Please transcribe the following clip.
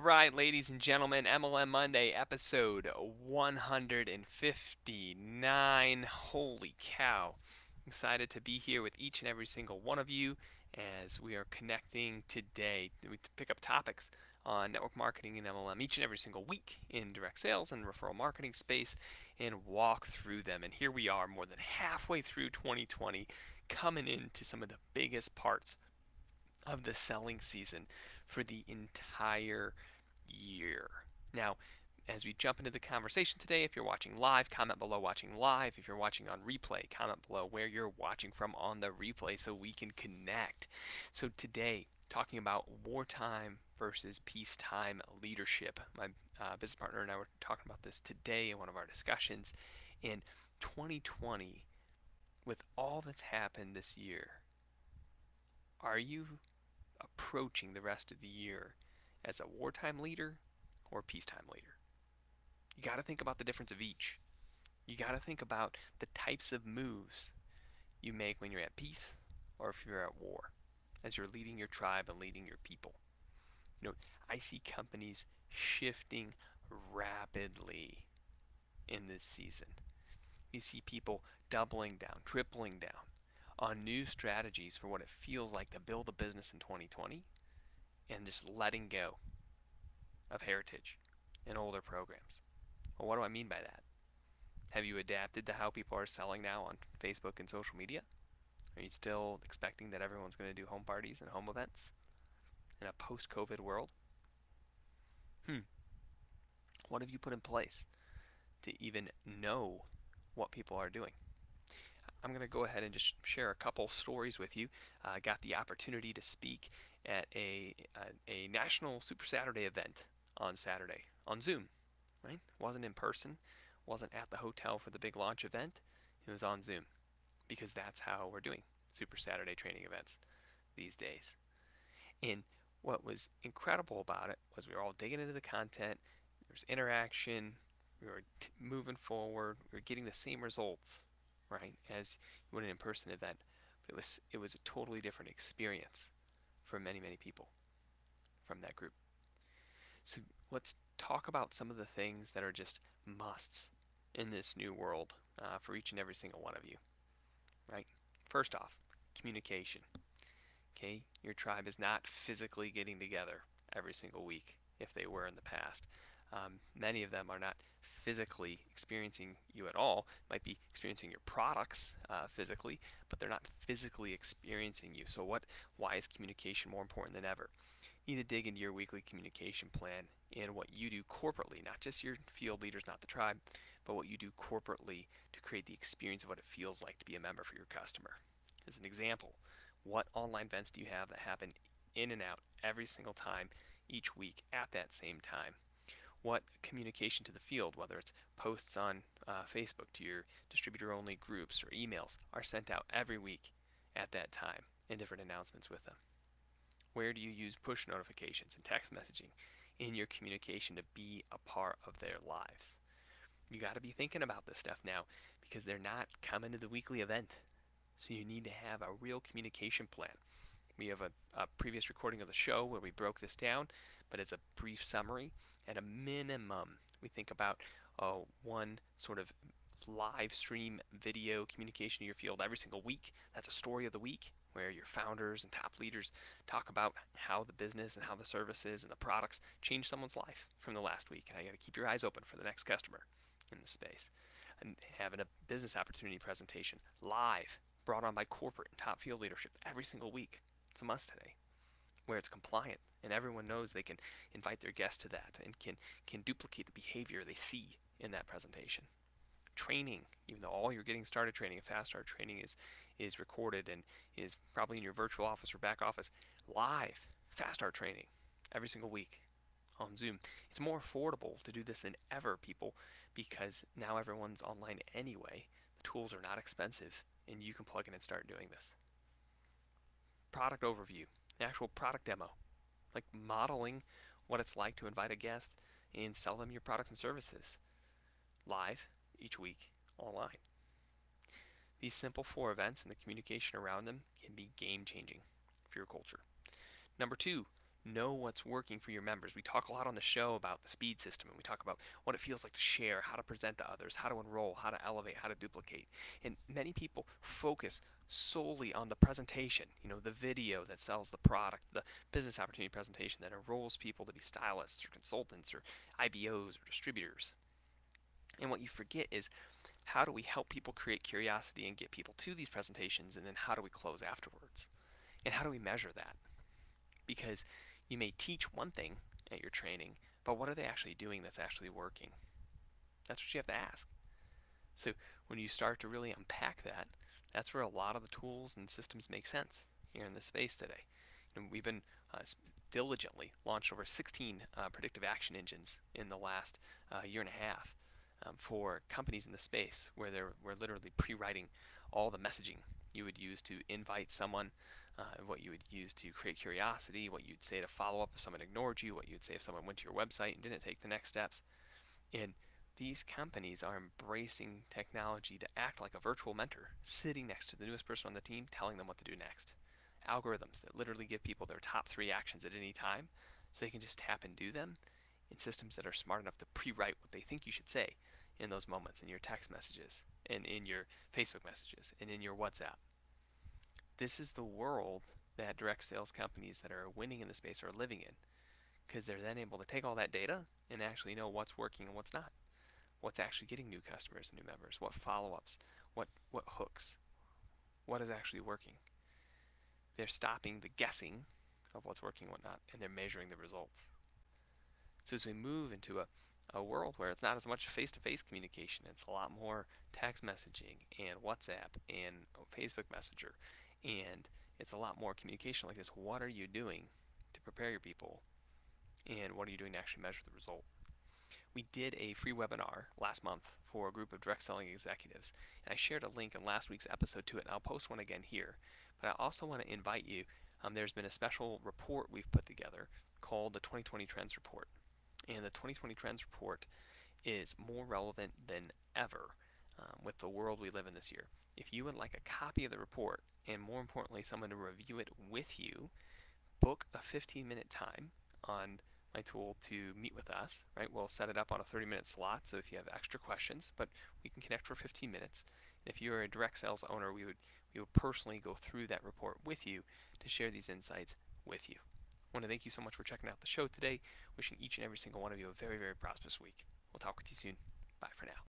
right, ladies and gentlemen, MLM Monday, episode 159. Holy cow. Excited to be here with each and every single one of you as we are connecting today. We pick up topics on network marketing and MLM each and every single week in direct sales and referral marketing space and walk through them. And here we are, more than halfway through 2020, coming into some of the biggest parts of the selling season for the entire year. Now, as we jump into the conversation today, if you're watching live, comment below watching live. If you're watching on replay, comment below where you're watching from on the replay so we can connect. So today, talking about wartime versus peacetime leadership. My business partner and I were talking about this today in one of our discussions. In 2020, with all that's happened this year, are you approaching the rest of the year as a wartime leader or a peacetime leader? You got to think about the difference of each. You got to think about the types of moves you make when you're at peace or if you're at war, as you're leading your tribe and leading your people. You know, I see companies shifting rapidly in this season. You see people doubling down, tripling down on new strategies for what it feels like to build a business in 2020 and just letting go of heritage and older programs. Well, what do I mean by that? Have you adapted to how people are selling now on Facebook and social media? Are you still expecting that everyone's going to do home parties and home events in a post-COVID world? Hmm. What have you put in place to even know what people are doing? I'm going to go ahead and just share a couple stories with you. I got the opportunity to speak at a national Super Saturday event on Saturday on Zoom, right? Wasn't in person, wasn't at the hotel for the big launch event. It was on Zoom because that's how we're doing Super Saturday training events these days. And what was incredible about it was we were all digging into the content, there was interaction, we were moving forward, we were getting the same results, right, as you would an in-person event. But it was a totally different experience for many, many people from that group. So let's talk about some of the things that are just musts in this new world for each and every single one of you, right? First off, communication. Okay, your tribe is not physically getting together every single week if they were in the past. Many of them are not physically experiencing you at all. Might be experiencing your products physically, but they're not physically experiencing you. So why is communication more important than ever? You need to dig into your weekly communication plan and what you do corporately, not just your field leaders, not the tribe, but what you do corporately to create the experience of what it feels like to be a member for your customer. As an example, what online events do you have that happen in and out every single time each week at that same time? What communication to the field, whether it's posts on Facebook to your distributor only groups or emails, are sent out every week at that time and different announcements with them? Where do you use push notifications and text messaging in your communication to be a part of their lives? You got to be thinking about this stuff now because they're not coming to the weekly event. So you need to have a real communication plan. We have a previous recording of the show where we broke this down, but it's a brief summary. At a minimum, we think about one sort of live stream video communication to your field every single week. That's a story of the week where your founders and top leaders talk about how the business and how the services and the products changed someone's life from the last week. And I got to keep your eyes open for the next customer in the space. And having a business opportunity presentation live, brought on by corporate and top field leadership every single week. It's a must today, where it's compliant and everyone knows they can invite their guests to that and can duplicate the behavior they see in that presentation. Training, even though all your getting started training and fast start training is recorded and is probably in your virtual office or back office, live fast start training every single week on Zoom. It's more affordable to do this than ever, people, because now everyone's online anyway. The tools are not expensive and you can plug in and start doing this. Product overview, the actual product demo, like modeling what it's like to invite a guest and sell them your products and services live each week online. These simple 4 events and the communication around them can be game changing for your culture. Number 2, Know what's working for your members. We talk a lot on the show about the speed system, and we talk about what it feels like to share, how to present to others, how to enroll, how to elevate, how to duplicate. And many people focus solely on the presentation, the video that sells the product, the business opportunity presentation that enrolls people to be stylists or consultants or IBOs or distributors. And what you forget is, how do we help people create curiosity and get people to these presentations, and then how do we close afterwards? And how do we measure that? Because you may teach one thing at your training, but what are they actually doing that's actually working? That's what you have to ask. So when you start to really unpack that, that's where a lot of the tools and systems make sense here in this space today. And we've been uh, diligently launched over 16 predictive action engines in the last year and a half for companies in the space, where we're literally pre-writing all the messaging you would use to invite someone, what you would use to create curiosity, what you'd say to follow up if someone ignored you, what you'd say if someone went to your website and didn't take the next steps. And these companies are embracing technology to act like a virtual mentor, sitting next to the newest person on the team, telling them what to do next. Algorithms that literally give people their top 3 actions at any time so they can just tap and do them, in systems that are smart enough to pre-write what they think you should say in those moments in your text messages and in your Facebook messages and in your WhatsApp. This is the world that direct sales companies that are winning in the space are living in, because they're then able to take all that data and actually know what's working and what's not, what's actually getting new customers and new members, what follow-ups, what hooks, what is actually working. They're stopping the guessing of what's working and whatnot, and they're measuring the results. So as we move into a world where it's not as much face-to-face communication, it's a lot more text messaging and WhatsApp and Facebook Messenger, and it's a lot more communication like this. What are you doing to prepare your people, and what are you doing to actually measure the result? We did a free webinar last month for a group of direct selling executives, and I shared a link in last week's episode to it, and I'll post one again here. But I also want to invite you. There's been a special report we've put together called the 2020 Trends Report. And the 2020 Trends Report is more relevant than ever with the world we live in this year. If you would like a copy of the report, and more importantly, someone to review it with you, book a 15-minute time on my tool to meet with us, right? We'll set it up on a 30-minute slot, so if you have extra questions, but we can connect for 15 minutes. And if you're a direct sales owner, we would personally go through that report with you to share these insights with you. I want to thank you so much for checking out the show today. Wishing each and every single one of you a very, very prosperous week. We'll talk with you soon. Bye for now.